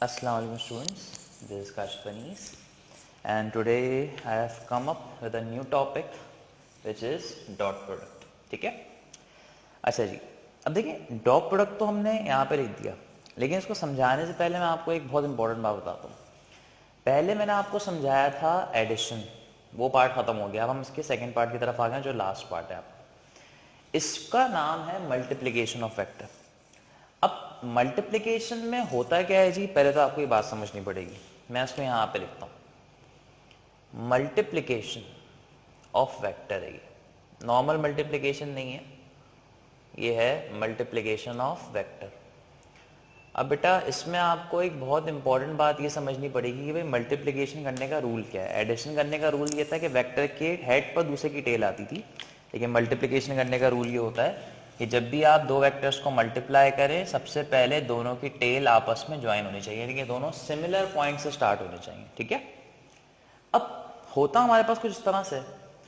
Assalamualaikum students, this is Kashif Anis and today I have come up with a new topic which is dot product. ठीक है, अच्छा जी, अब देखिए dot product तो हमने यहाँ पे लिख दिया, लेकिन इसको समझाने से पहले मैं आपको एक बहुत इंपॉर्टेंट बात बताता हूँ। पहले मैंने आपको समझाया था एडिशन, वो पार्ट खत्म हो गया। अब हम इसके सेकेंड पार्ट की तरफ आ गए जो लास्ट पार्ट है आपका। इसका नाम है मल्टीप्लीकेशन ऑफ वेक्टर। अब मल्टीप्लिकेशन में होता क्या है जी, पहले तो आपको ये बात समझनी पड़ेगी। मैं इसको यहां पे लिखता हूं, मल्टीप्लिकेशन ऑफ वेक्टर है। ये नॉर्मल मल्टीप्लिकेशन नहीं है, ये है मल्टीप्लिकेशन ऑफ वेक्टर। अब बेटा इसमें आपको एक बहुत इंपॉर्टेंट बात ये समझनी पड़ेगी कि भाई मल्टीप्लिकेशन करने का रूल क्या है। एडिशन करने का रूल ये था कि वेक्टर के हेड पर दूसरे की टेल आती थी, लेकिन मल्टीप्लिकेशन करने का रूल ये होता है कि जब भी आप दो वेक्टर्स को मल्टीप्लाई करें, सबसे पहले दोनों की टेल आपस में ज्वाइन होनी चाहिए, यानी कि दोनों सिमिलर पॉइंट से स्टार्ट होने चाहिए। ठीक है, अब होता हमारे पास कुछ इस तरह से,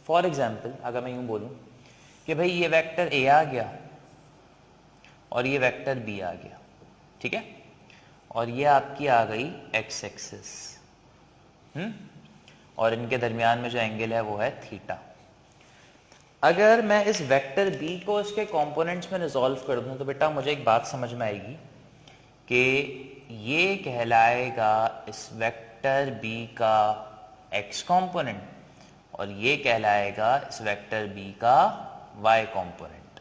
फॉर एग्जाम्पल अगर मैं यूं बोलूं कि भाई ये वेक्टर ए आ गया और ये वेक्टर बी आ गया, ठीक है, और ये आपकी आ गई एक्स एक्सिस, और इनके दरमियान में जो एंगल है वो है थीटा। अगर मैं इस वेक्टर b को इसके कंपोनेंट्स में रिजॉल्व कर दूं तो बेटा मुझे एक बात समझ में आएगी कि ये कहलाएगा इस वेक्टर b का x कंपोनेंट और ये कहलाएगा इस वेक्टर b का y कंपोनेंट।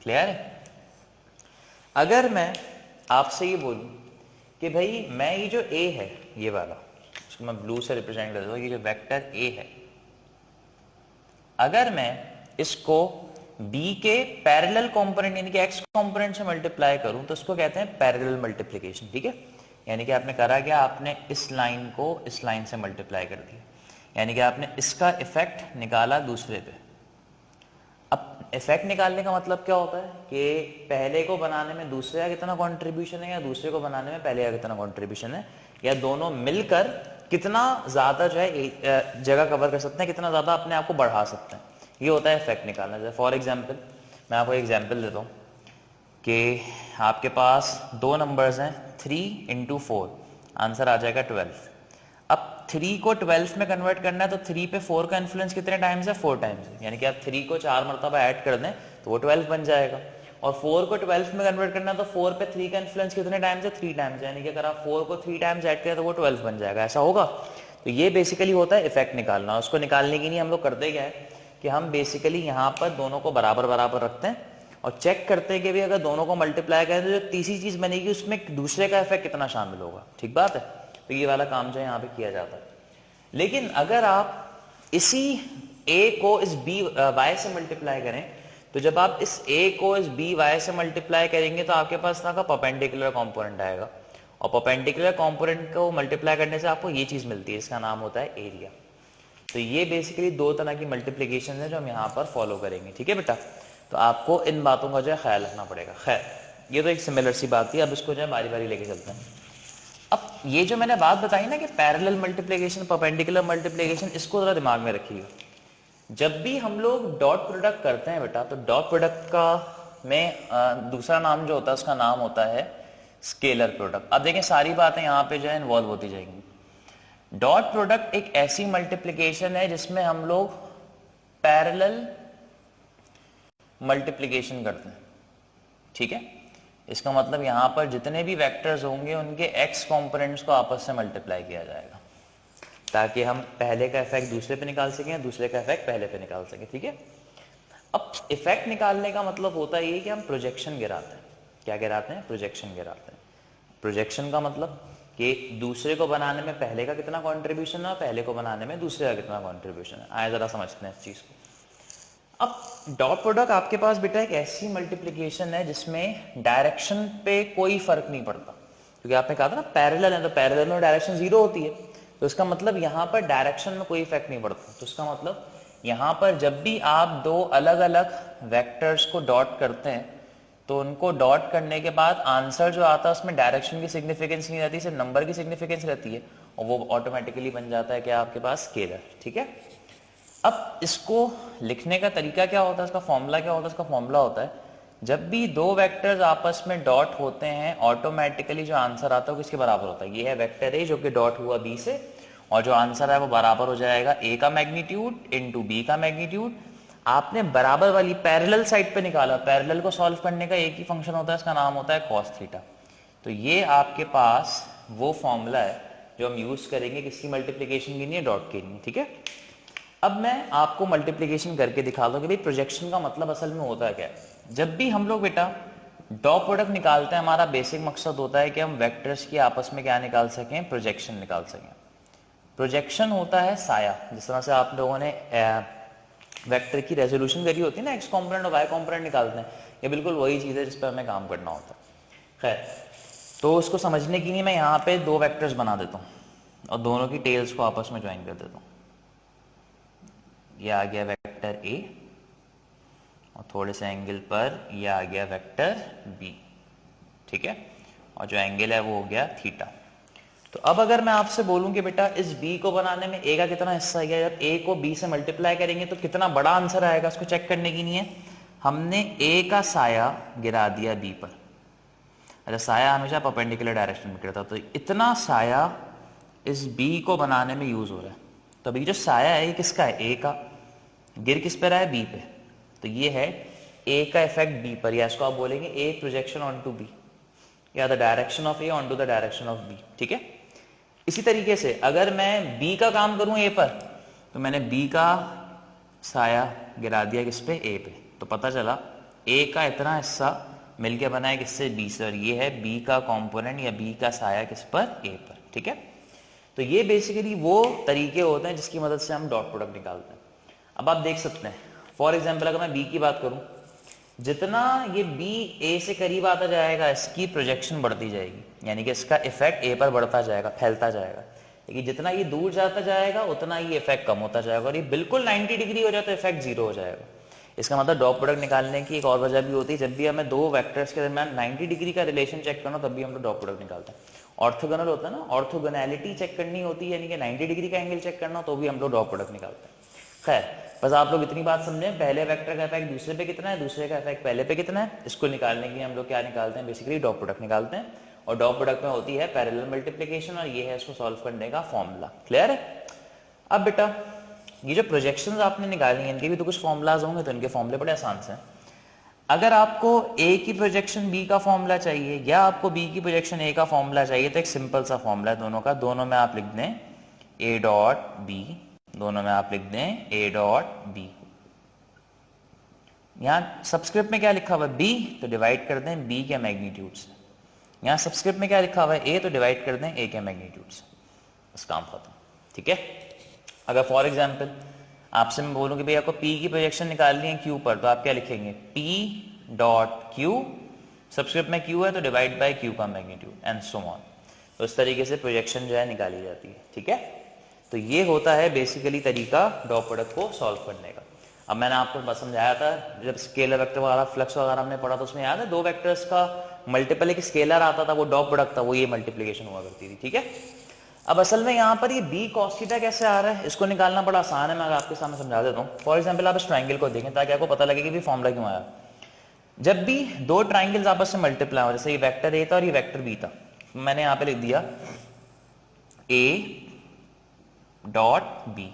क्लियर है? अगर मैं आपसे ये बोलूं कि भाई मैं ये जो a है, ये वाला, इसको मैं ब्लू से रिप्रेजेंट कर दूं, ये जो वेक्टर a है, अगर मैं इसको b के पैरेलल कंपोनेंट यानी कि x कंपोनेंट से मल्टीप्लाई करूं तो इसको कहते हैं पैरेलल मल्टीप्लिकेशन। ठीक है, यानी कि आपने करा क्या, आपने इस लाइन को इस लाइन से मल्टीप्लाई कर दिया, यानी कि आपने इसका इफेक्ट निकाला दूसरे पे। अब इफेक्ट निकालने का मतलब क्या होता है कि पहले को बनाने में दूसरे का कितना कॉन्ट्रीब्यूशन है, या दूसरे को बनाने में पहले का कितना कॉन्ट्रीब्यूशन है, या दोनों मिलकर कितना ज्यादा जो है जगह कवर कर सकते हैं, कितना ज्यादा अपने आप को बढ़ा सकते हैं। ये होता है इफेक्ट निकालना। जैसे फॉर एग्जांपल मैं आपको एग्जांपल देता हूँ कि आपके पास दो नंबर्स हैं 3 into 4, आंसर आ जाएगा 12। अब 3 को 12 में कन्वर्ट करना है तो 3 पे 4 का इन्फ्लुएंस कितने टाइम्स है, 4 टाइम्स है, यानी कि आप 3 को 4 मरतबा ऐड कर दें तो वो 12 बन जाएगा। और 4 को 12 में कन्वर्ट करना है तो 4 पे 3 का इन्फ्लुएंस कितने टाइम्स है, 3 टाइम्स, यानी कि अगर आप 4 को 3 टाइम्स ऐड करें तो वो 12 बन जाएगा। ऐसा होगा? तो ये बेसिकली होता है इफेक्ट निकालना। उसको निकालने के लिए हम लोग करते क्या है कि हम बेसिकली यहाँ पर दोनों को बराबर बराबर रखते हैं और चेक करते हैं कि भी अगर दोनों को मल्टीप्लाई करें तो जो तीसरी चीज बनेगी उसमें दूसरे का इफेक्ट कितना शामिल होगा। ठीक बात है? तो ये वाला काम जो है यहाँ पे किया जाता है। लेकिन अगर आप इसी a को इस b y से मल्टीप्लाई करें तो जब आप इस a को इस b y से मल्टीप्लाई करेंगे तो आपके पास ना का परपेंडिकुलर कंपोनेंट आएगा, और परपेंडिकुलर कंपोनेंट को मल्टीप्लाई करने से आपको ये चीज मिलती है, इसका नाम होता है एरिया। तो ये बेसिकली दो तरह की मल्टीप्लीकेशन है जो हम यहाँ पर फॉलो करेंगे। ठीक है बेटा, तो आपको इन बातों का जो है ख्याल रखना पड़ेगा। खैर, ये तो एक सिमिलर सी बात थी, अब इसको जो है बारी बारी लेके चलते हैं। अब ये जो मैंने बात बताई ना कि पैरेलल मल्टीप्लिकेशन, परपेंडिकुलर मल्टीप्लिकेशन, इसको जरा दिमाग में रखिएगा। जब भी हम लोग डॉट प्रोडक्ट करते हैं बेटा, तो डॉट प्रोडक्ट का में दूसरा नाम जो होता है उसका नाम होता है स्केलर प्रोडक्ट। अब देखें सारी बातें यहाँ पे जो है इन्वॉल्व होती जाएंगी। डॉट प्रोडक्ट एक ऐसी मल्टीप्लिकेशन है जिसमें हम लोग पैरेलल मल्टीप्लिकेशन करते हैं। ठीक है, इसका मतलब यहां पर जितने भी वेक्टर्स होंगे उनके एक्स कंपोनेंट्स को आपस से मल्टीप्लाई किया जाएगा ताकि हम पहले का इफेक्ट दूसरे पे निकाल सकें, दूसरे का इफेक्ट पहले पे निकाल सकें। ठीक है, अब इफेक्ट निकालने का मतलब होता है कि हम प्रोजेक्शन गिराते हैं। क्या गिराते हैं? प्रोजेक्शन गिराते हैं। प्रोजेक्शन का मतलब कि दूसरे को बनाने में पहले का कितना कॉन्ट्रीब्यूशन है, पहले को बनाने में दूसरे का कितना कॉन्ट्रीब्यूशन है। आए जरा समझते हैं इस चीज को। अब डॉट प्रोडक्ट आपके पास बेटा एक ऐसी मल्टीप्लिकेशन है जिसमें डायरेक्शन पे कोई फर्क नहीं पड़ता, क्योंकि आपने कहा था ना पैरेलल है, तो पैरेलल में डायरेक्शन 0 होती है, तो इसका मतलब यहां पर डायरेक्शन में कोई इफेक्ट नहीं पड़ता। तो इसका मतलब यहां पर जब भी आप दो अलग अलग वेक्टर्स को डॉट करते हैं तो उनको डॉट करने के बाद आंसर जो आता है उसमें डायरेक्शन की सिग्निफिकेंस नहीं रहती, सिर्फ नंबर की सिग्निफिकेंस रहती है, और वो ऑटोमेटिकली बन जाता है क्या आपके पास, स्केलर। ठीक है, अब इसको लिखने का तरीका क्या होता है, इसका फॉर्मूला क्या होता है? इसका फॉर्मूला होता है जब भी दो वेक्टर्स आपस में डॉट होते हैं ऑटोमेटिकली जो आंसर आता है वो किसके बराबर होता है? ये है वेक्टर ए जो कि डॉट हुआ बी से, और जो आंसर है वो बराबर हो जाएगा ए का मैग्नीट्यूड इनटू बी का मैग्नीट्यूड। आपने बराबर वाली पैरेलल साइड पे निकाला, पैरेलल को सॉल्व करने का एक ही फंक्शन होता है, इसका नाम होता है कॉस थीटा। तो ये आपके पास वो फॉर्मूला है जो हम यूज करेंगे किसकी मल्टीप्लीकेशन के लिए? डॉट के लिए। ठीक है, अब मैं आपको मल्टीप्लीकेशन करके दिखा दूं कि भाई प्रोजेक्शन का मतलब असल में होता है क्या है। जब भी हम लोग बेटा डॉट प्रोडक्ट निकालते हैं, हमारा बेसिक मकसद होता है कि हम वेक्टर्स की आपस में क्या निकाल सकें? प्रोजेक्शन निकाल सकें। प्रोजेक्शन होता है साया, जिस तरह से आप लोगों ने वेक्टर की रेजोल्यूशन करी होती है ना, एक्स कॉम्पोनेंट और वाई कॉम्पोनेंट निकालते हैं, ये बिल्कुल वही चीज़ है जिस पर हमें काम करना होता है। खैर, तो उसको समझने के लिए मैं यहाँ पे दो वेक्टर्स बना देता हूँ और दोनों की टेल्स को आपस में ज्वाइन कर देता हूँ। ये आ गया वेक्टर ए और थोड़े से एंगल पर ये आ गया वेक्टर बी। ठीक है, और जो एंगल है वो हो गया थीटा। तो अब अगर मैं आपसे बोलूं कि बेटा इस बी को बनाने में ए का कितना हिस्सा है, जब ए को बी से मल्टीप्लाई करेंगे तो कितना बड़ा आंसर आएगा, उसको चेक करने की नहीं है, हमने ए का साया गिरा दिया बी पर। अच्छा, साया हमेशा परपेंडिकुलर डायरेक्शन में गिरता, तो इतना साया इस बी को बनाने में यूज हो रहा है। तो अभी जो साया है ये किसका है? ए का। गिर किस पे रहा है? बी पे। तो ये है ए का इफेक्ट बी पर, या इसको आप बोलेंगे A projection on to B, या the direction of A on to the direction of B. ठीक है, इसी तरीके से अगर मैं बी का काम करूं ए पर, तो मैंने बी का साया गिरा दिया किस पे? ए पे। तो पता चला ए का इतना हिस्सा मिलके बना है किससे? बी से, और ये है बी का कंपोनेंट या बी का साया किस पर? ए पर। ठीक है, तो ये बेसिकली वो तरीके होते हैं जिसकी मदद से हम डॉट प्रोडक्ट निकालते हैं। अब आप देख सकते हैं, फॉर एग्जाम्पल अगर मैं बी की बात करूं, जितना ये बी ए से करीब आता जाएगा इसकी प्रोजेक्शन बढ़ती जाएगी, यानी कि इसका इफेक्ट ए पर बढ़ता जाएगा, फैलता जाएगा। लेकिन जितना ये दूर जाता जाएगा उतना ये इफेक्ट कम होता जाएगा, और ये बिल्कुल 90 डिग्री हो जाए तो इफेक्ट जीरो हो जाएगा। इसका मतलब डॉट प्रोडक्ट निकालने की एक और वजह भी होती है, जब भी हमें दो वेक्टर्स के दरमियान 90 डिग्री का रिलेशन चेक करना तब भी हम लोग डॉट प्रोडक्ट निकालते हैं। ऑर्थोगोनल होता है ना, ऑर्थोगोनैलिटी चेक करनी होती है, यानी कि 90 डिग्री का एंगल चेक करना, तो भी हम लोग डॉट प्रोडक्ट निकालते हैं। खैर, बस आप लोग इतनी बात समझें, पहले वेक्टर का इफेक्ट दूसरे पे कितना है, दूसरे का इफेक्ट पहले पे कितना है, इसको निकालने के लिए हम लोग क्या निकालते हैं? बेसिकली डॉट प्रोडक्ट निकालते हैं, और डॉट प्रोडक्ट में होती है पैरेलल मल्टीप्लिकेशन, और ये है इसको सॉल्व करने का फॉर्मूला। क्लियर है? अब बेटा ये जो प्रोजेक्शंस आपने निकाली हैं इनके भी तो कुछ फॉर्मूलाज होंगे, तो इनके फॉर्मूले बड़े आसान से हैं। अगर आपको ए की प्रोजेक्शन बी का फॉर्मूला चाहिए या आपको बी की प्रोजेक्शन ए का फॉर्मूला चाहिए, तो एक सिंपल सा फॉर्मूला है दोनों का। दोनों में आप लिख दें ए डॉट बी, दोनों में आप लिख दें ए डॉट बी। यहां सबस्क्रिप्ट में क्या लिखा हुआ है? बी, तो डिवाइड कर दें बी के मैग्नीट्यूड से। यहां सबस्क्रिप्ट में क्या लिखा हुआ है? ए, तो डिवाइड कर दें ए के मैग्नीट्यूड से। बस काम खत्म। ठीक है, अगर फॉर एग्जाम्पल आपसे मैं बोलूं कि भाई आपको पी की प्रोजेक्शन निकालनी है क्यू पर, तो आप क्या लिखेंगे? पी डॉट क्यू, सबस्क्रिप्ट में क्यू है तो डिवाइड बाय क्यू का मैग्नीट्यूड एंड सो ऑन। तो इस तरीके से प्रोजेक्शन जो है निकाली जाती है। ठीक है, तो ये होता है बेसिकली तरीका डॉट प्रोडक्ट को सॉल्व करने का। अब मैंने आपको बस समझाया था, जब स्केलर वेक्टर वगैरह फ्लक्स वगैरह हमने पढ़ा तो उसमें याद है दो वेक्टर्स का मल्टीपल एक स्केलर आता था, वो डॉट प्रोडक्ट था, वो ये मल्टीप्लिकेशन हुआ करती थी। ठीक है, अब असल में यहाँ पर ये बी कॉस थीटा कैसे आ रहा है, इसको निकालना बड़ा आसान है, मैं आपके सामने समझा देता हूँ। फॉर एग्जाम्पल आप इस ट्राइंगल को देखें ताकि आपको पता लगे कि फॉर्मूला क्यों आया। जब भी दो ट्राइंगल्स आपस में मल्टीप्लाई हो, जैसे ये वेक्टर ए था और ये वेक्टर बी था, मैंने यहाँ पे लिख दिया ए डॉट बी।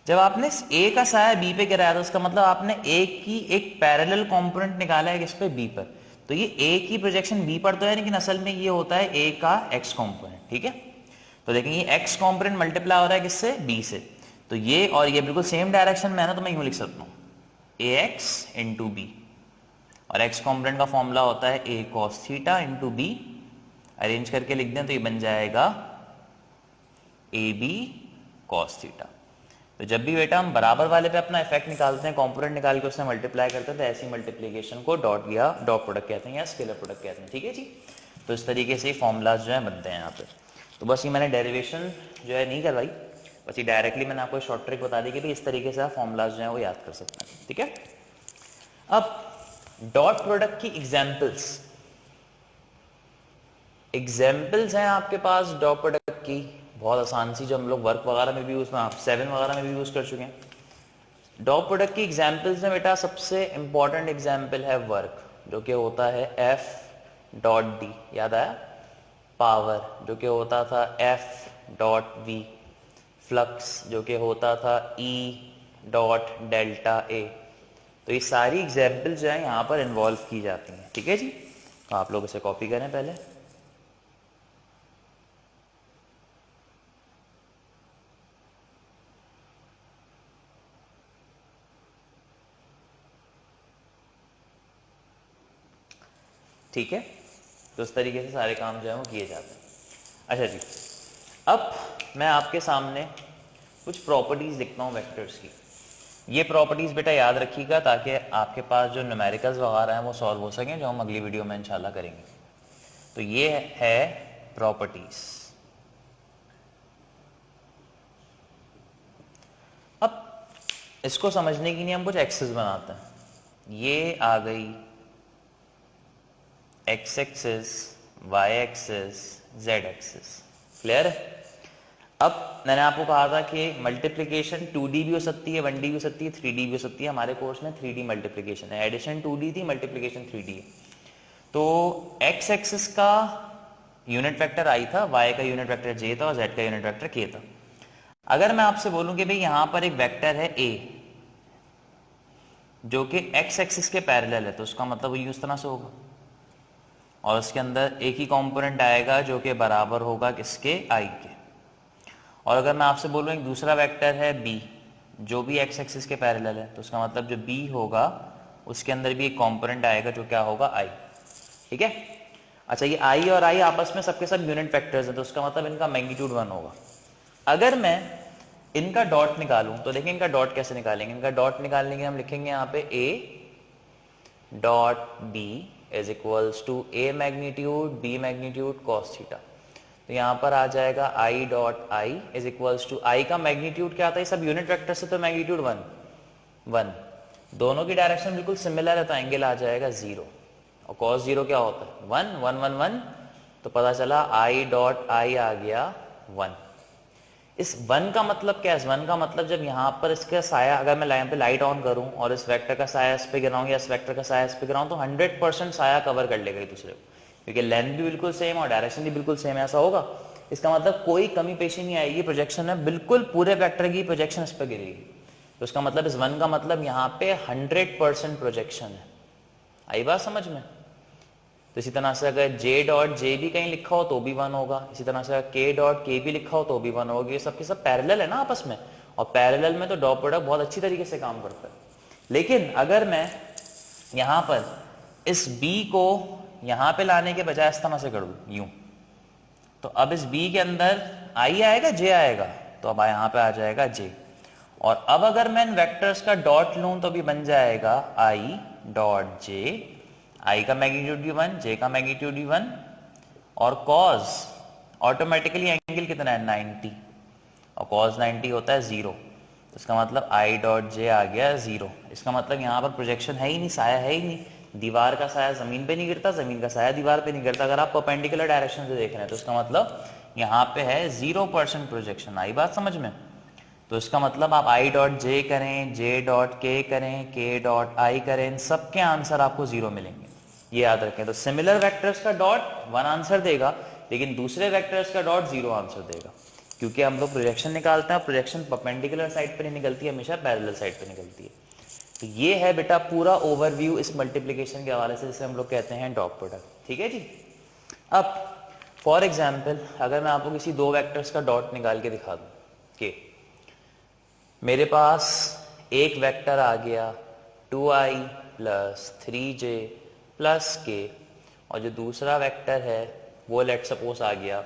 जब आपने ए का साया बी पे गिराया तो उसका मतलब आपने ए की एक पैरेलल कंपोनेंट निकाला है किस पे? बी पर। तो ये ए की प्रोजेक्शन बी पर तो है, लेकिन असल में ये होता है ए का एक्स कंपोनेंट। ठीक है, तो देखें ये एक्स कंपोनेंट मल्टीप्लाई हो रहा है किससे? बी से। तो ये और ये बिल्कुल सेम डायरेक्शन में है ना, तो मैं यूं लिख सकता हूं ए एक्स इंटू बी, और एक्स कंपोनेंट का फॉर्मूला होता है A cos theta into B. Arrange करके लिख दें तो ये बन जाएगा ए बी कॉस थीटा। तो जब भी बेटा हम बराबर वाले पे अपना इफेक्ट निकालते हैं, कंपोनेंट निकाल के उससे मल्टीप्लाई करते हैं, तो ऐसी मल्टीप्लिकेशन को डॉट या डॉट प्रोडक्ट कहते हैं या स्केलर प्रोडक्ट कहते हैं। ठीक है जी, तो इस तरीके से फॉर्मूलाज जो है बनते हैं यहाँ पे। तो बस ये मैंने डेरिवेशन जो है नहीं करवाई, बस ये डायरेक्टली मैंने आपको शॉर्ट ट्रिक बता दी कि भाई इस तरीके से आप फॉर्मूलाज जो है वो याद कर सकते हैं। ठीक है, अब डॉट प्रोडक्ट की एग्जाम्पल्स हैं आपके पास डॉट प्रोडक्ट की, बहुत आसान सी, जो हम लोग वर्क वगैरह में भी यूज, 7 वगैरह में भी यूज कर चुके हैं। डॉट प्रोडक्ट की एग्जाम्पल्स में बेटा सबसे इंपॉर्टेंट एग्जाम्पल है वर्क, जो कि होता है F डॉट डी, याद आया? पावर जो कि होता था F डॉट वी, फ्लक्स जो कि होता था E डॉट डेल्टा ए। तो ये सारी एग्जाम्पल जो है यहाँ पर इन्वॉल्व की जाती हैं, ठीक है जी। तो आप लोग इसे कॉपी करें पहले। ठीक है, तो इस तरीके से सारे काम जो है वो किए जाते हैं। अच्छा जी, अब मैं आपके सामने कुछ प्रॉपर्टीज लिखता हूँ वेक्टर्स की। ये प्रॉपर्टीज बेटा याद रखिएगा ताकि आपके पास जो न्यूमेरिकल्स वगैरह हैं वो सॉल्व हो सकें, जो हम अगली वीडियो में इंशाल्लाह करेंगे। तो ये है प्रॉपर्टीज। अब इसको समझने के लिए हम कुछ एक्सेस बनाते हैं। ये आ गई X axis, Y axis, Z axis. Clear है? अब मैंने आपको कहा था कि मल्टीप्लिकेशन 2D भी हो सकती है, 1D भी हो सकती है, 3D भी हो सकती है। हमारे कोर्स में 3D मल्टीप्लिकेशन है, एडिशन 2D थी, मल्टीप्लिकेशन 3D है। तो एक्स एक्सिस का यूनिट वेक्टर आई था, वाई का यूनिट वेक्टर जे था और जेड का यूनिट वेक्टर के था। अगर मैं आपसे बोलूं कि भाई यहां पर एक वेक्टर है ए जो कि एक्स एक्सिस के पैरेलल है, तो उसका मतलब वही उस तरह से होगा और उसके अंदर एक ही कंपोनेंट आएगा जो कि बराबर होगा किसके, आई के। और अगर मैं आपसे बोलूं एक दूसरा वेक्टर है बी जो भी एक्स एक्सिस के पैरेलल है, तो उसका मतलब जो बी होगा उसके अंदर भी एक कंपोनेंट आएगा जो क्या होगा, आई। ठीक है? अच्छा, ये आई और आई आपस में सबके सब यूनिट वेक्टर्स हैं, तो उसका मतलब इनका मैग्नीट्यूड 1 होगा। अगर मैं इनका डॉट निकालूं तो देखिए इनका डॉट कैसे निकालेंगे। इनका डॉट निकालने के हम लिखेंगे यहाँ पे A dot B is equals to A magnitude B magnitude cos theta. तो यहां पर आ जाएगा I dot I is equals to, I का मैग्नीट्यूड क्या आता है, सब यूनिट वेक्टर से, तो मैग्नीट्यूड 1 दोनों की डायरेक्शन बिल्कुल सिमिलर है, तो एंगल आ जाएगा 0। और कॉस 0 क्या होता है, 1 1 1 1, तो पता चला आई डॉट आई आ गया 1। इस 1 का मतलब क्या है, इस 1 का मतलब जब यहाँ पर इसका साया, अगर मैं यहाँ पे लाइट ऑन करूं और इस वेक्टर का साया इस पे गिराऊं या इस वेक्टर का साया इस पे गिराऊं, तो 100% साया कवर कर लेगा एक दूसरे को, क्योंकि लेंथ भी बिल्कुल सेम और डायरेक्शन भी बिल्कुल सेम, ऐसा होगा। इसका मतलब कोई कमी पेशी नहीं आएगी प्रोजेक्शन में, बिल्कुल पूरे वेक्टर की प्रोजेक्शन इस पर गिरेगी। तो इसका मतलब इस 1 का मतलब यहाँ पे 100% प्रोजेक्शन है। आई बात समझ में? तो इसी तरह से अगर जे डॉट जे भी कहीं लिखा हो तो भी 1 होगा, इसी तरह से अगर के डॉट के भी लिखा हो तो भी 1 होगा। ये सबके सब पैरेलल है ना आपस में, और पैरेलल में तो डॉट प्रोडक्ट बहुत अच्छी तरीके से काम करता है। लेकिन अगर मैं यहां पर इस बी को यहां पे लाने के बजाय इस तरह से कर दूं यूं, तो अब इस बी के अंदर आई आएगा जे आएगा, तो अब यहां पे आ जाएगा जे। और अब अगर मैं इन वेक्टर्स का डॉट लूं तो भी बन जाएगा आई डॉट जे, आई का मैग्नीट्यूड भी 1, जे का मैग्नीट्यूड भी 1, और कॉस ऑटोमेटिकली एंगल कितना है 90, और कॉस 90 होता है 0। तो इसका मतलब आई डॉट जे आ गया 0। इसका मतलब यहाँ पर प्रोजेक्शन है ही नहीं, साया है ही नहीं। दीवार का साया जमीन पे नहीं गिरता, जमीन का साया दीवार पे नहीं गिरता। अगर आप परपेंडिकुलर डायरेक्शन से देख रहे हैं तो इसका मतलब यहाँ पे है 0% प्रोजेक्शन। आई बात समझ में? तो इसका मतलब आप आई डॉट जे करें, जे डॉट के करें, के डॉट आई करें, इन सबके आंसर आपको 0 मिलेंगे, ये याद रखें। तो सिमिलर वेक्टर्स का डॉट 1 आंसर देगा, लेकिन दूसरे वेक्टर्स का डॉट 0 आंसर देगा, क्योंकि हम लोग प्रोजेक्शन निकालते हैं, प्रोजेक्शन परपेंडिकुलर साइड पर नहीं निकलती है, हमेशा पैरेलल साइड पर निकलती है। तो ये है बेटा पूरा ओवरव्यू इस मल्टीप्लिकेशन के हवाले से, जिसे हम लोग कहते हैं डॉट प्रोडक्ट। ठीक है जी। अब फॉर एग्जाम्पल अगर मैं आपको किसी दो वेक्टर्स का डॉट निकाल के दिखा दूं कि मेरे पास एक वेक्टर आ गया 2i प्लस 3j प्लस के, और जो दूसरा वेक्टर है वो लेट सपोज आ गया,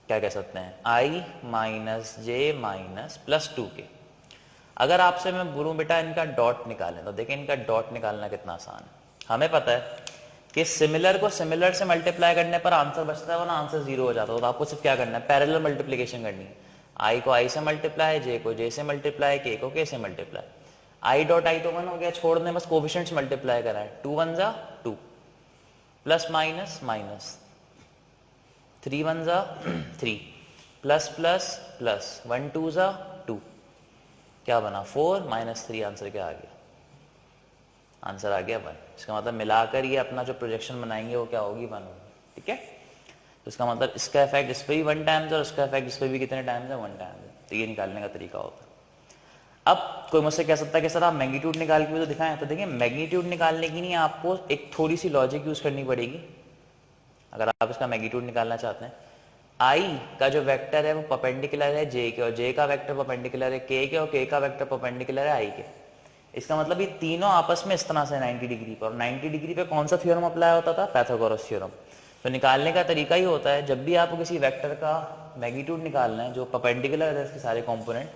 क्या कह सकते हैं, i minus J minus plus 2k। अगर आपसे मैं बोलूं बेटा इनका डॉट निकालें, तो देखें इनका डॉट निकालना कितना आसान है। हमें पता है कि सिमिलर को सिमिलर से मल्टीप्लाई करने पर आंसर बचता है, वरना आंसर 0 हो जाता है। तो आपको सिर्फ क्या करना है, पैरेलल मल्टीप्लिकेशन करनी है। आई को आई से मल्टीप्लाई, जे को जे से मल्टीप्लाई, के को के से मल्टीप्लाई। आई डॉट आई तो 1 हो गया, छोड़ दें, बस कोफिशिएंट्स मल्टीप्लाई करा है। 2 1 जा 2, प्लस माइनस माइनस, 3 1 जा 3, प्लस प्लस प्लस, 1 2 जा 2। क्या बना 4 - 3, आंसर क्या आ गया? आंसर आ गया 1। इसका मतलब मिलाकर ये अपना जो प्रोजेक्शन बनाएंगे वो क्या होगी? 1 होगी। ठीक है, तो इसका मतलब इसका इफेक्ट इस पर भी 1 टाइम्स और इसका इफेक्ट इस पर भी कितने टाइम्स है? 1 टाइम्स है। तो ये निकालने का तरीका होता है। अब कोई मुझसे कह सकता है कि सर आप मैग्नीट्यूड निकाल के भी तो दिखाएं। तो देखिए मैग्नीट्यूड निकालने की नहीं, आपको एक थोड़ी सी लॉजिक यूज करनी पड़ेगी अगर आप इसका मैग्नीट्यूड निकालना चाहते हैं। आई का जो वेक्टर है वो परपेंडिकुलर है जे के, और जे का वेक्टर परपेंडिकुलर है के के, और के का वेक्टर परपेंडिकुलर है आई के। इसका मतलब ये तीनों आपस में इस तरह से 90 डिग्री पर, और 90 डिग्री पे कौन सा थ्योरम अप्लाई होता था? Pythagoras theorem. तो निकालने का तरीका ही होता है, जब भी आपको किसी वेक्टर का मैग्नीट्यूड निकालना है जो परपेंडिकुलर है इसके सारे कंपोनेंट,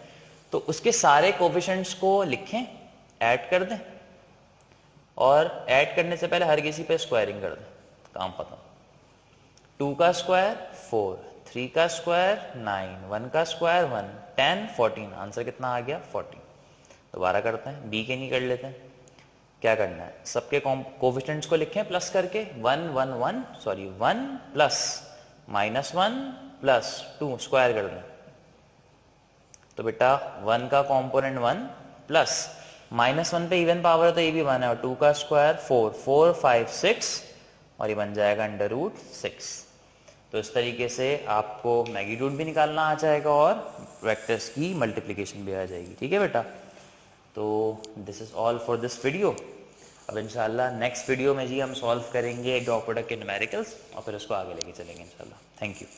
तो उसके सारे कोफिशिएंट्स को लिखें, ऐड कर दें, और ऐड करने से पहले हर किसी पे स्क्वायरिंग कर दें, काम खत्म। 2 का स्क्वायर 4, 3 का स्क्वायर 9, 1 का स्क्वायर 1, 10, 14। आंसर कितना आ गया? 14। दोबारा करते हैं, बी के नहीं कर लेते हैं। क्या करना है? सबके कोफिशिएंट्स को लिखें प्लस करके, 1 प्लस -1 प्लस 2 स्क्वायर कर दें। तो बेटा 1 का कॉम्पोनेंट 1 प्लस -1 पे इवन पावर है तो ये भी 1 है, और 2 का स्क्वायर 4, 4, 5, 6, और ये बन जाएगा √6। तो इस तरीके से आपको मैग्नीट्यूड भी निकालना आ जाएगा और वेक्टर्स की मल्टीप्लिकेशन भी आ जाएगी। ठीक है बेटा, तो this is all for this video. अब इंशाल्लाह नेक्स्ट वीडियो में जी हम सॉल्व करेंगे डॉट प्रोडक्ट के न्यूमेरिकल्स, और फिर उसको आगे लेके चलेंगे इंशाल्लाह। Thank you.